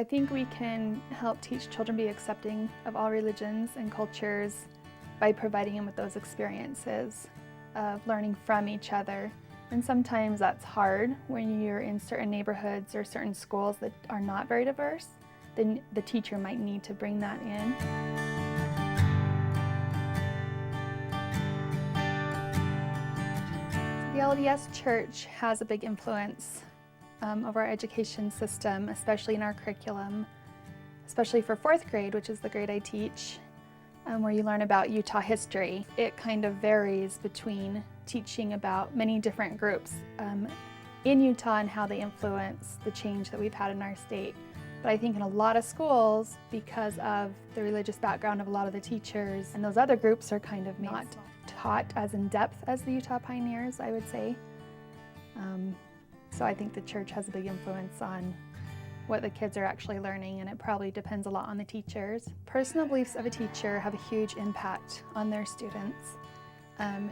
I think we can help teach children to be accepting of all religions and cultures by providing them with those experiences of learning from each other. And sometimes that's hard when you're in certain neighborhoods or certain schools that are not very diverse. Then the teacher might need to bring that in. The LDS Church has a big influence of our education system, especially in our curriculum, especially for 4th grade, which is the grade I teach, where you learn about Utah history. It kind of varies between teaching about many different groups in Utah and how they influence the change that we've had in our state. But I think in a lot of schools, because of the religious background of a lot of the teachers, and those other groups are kind of not taught as in depth as the Utah pioneers, I would say. So I think the church has a big influence on what the kids are actually learning, and it probably depends a lot on the teachers. Personal beliefs of a teacher have a huge impact on their students.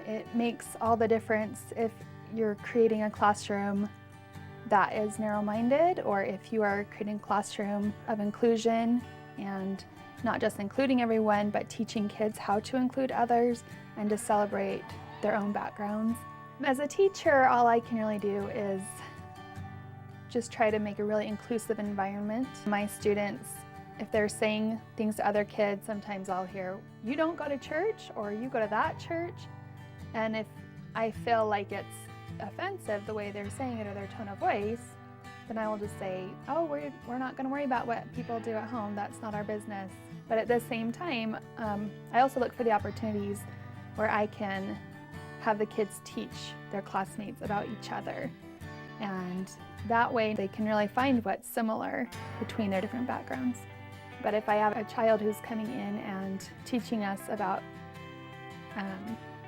It makes all the difference if you're creating a classroom that is narrow-minded, or if you are creating a classroom of inclusion and not just including everyone, but teaching kids how to include others and to celebrate their own backgrounds. As a teacher, all I can really do is just try to make a really inclusive environment. My students, if they're saying things to other kids, sometimes I'll hear, "You don't go to church," or "You go to that church." And if I feel like it's offensive the way they're saying it or their tone of voice, then I will just say, "Oh, we're not going to worry about what people do at home. That's not our business." But at the same time, I also look for the opportunities where I can have the kids teach their classmates about each other. And that way they can really find what's similar between their different backgrounds. But if I have a child who's coming in and teaching us about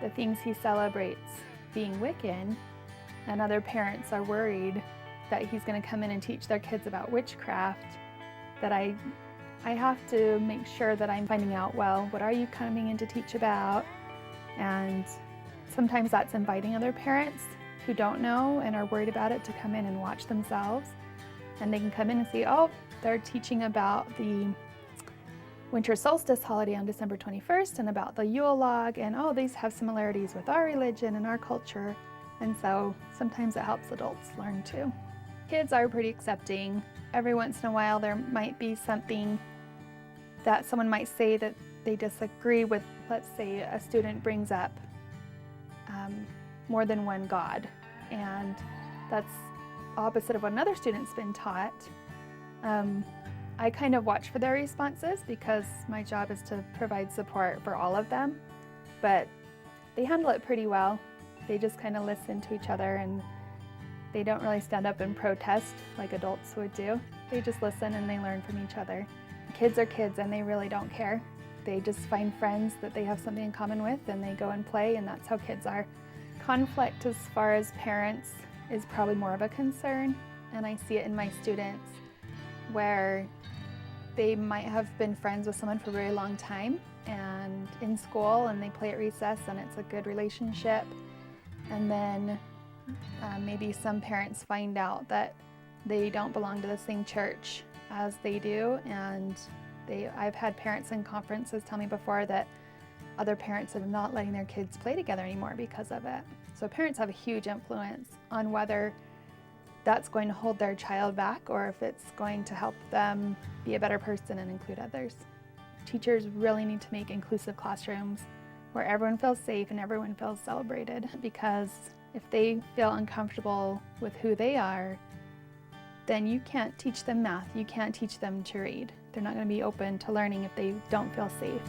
the things he celebrates being Wiccan, and other parents are worried that he's going to come in and teach their kids about witchcraft, that I have to make sure that I'm finding out, well, what are you coming in to teach about? And sometimes that's inviting other parents who don't know and are worried about it to come in and watch themselves. And they can come in and see, oh, they're teaching about the winter solstice holiday on December 21st and about the Yule log, and oh, these have similarities with our religion and our culture. And so sometimes it helps adults learn too. Kids are pretty accepting. Every once in a while there might be something that someone might say that they disagree with. Let's say a student brings up more than one God, and that's opposite of what another student's been taught. I kind of watch for their responses because my job is to provide support for all of them, but they handle it pretty well. They just kind of listen to each other, and they don't really stand up and protest like adults would do. They just listen and they learn from each other. Kids are kids and they really don't care. They just find friends that they have something in common with and they go and play, and that's how kids are. Conflict as far as parents is probably more of a concern, and I see it in my students where they might have been friends with someone for a very long time and in school, and they play at recess and it's a good relationship, and then maybe some parents find out that they don't belong to the same church as they do, and I've had parents in conferences tell me before that other parents are not letting their kids play together anymore because of it. So parents have a huge influence on whether that's going to hold their child back or if it's going to help them be a better person and include others. Teachers really need to make inclusive classrooms where everyone feels safe and everyone feels celebrated, because if they feel uncomfortable with who they are, then you can't teach them math, you can't teach them to read. They're not going to be open to learning if they don't feel safe.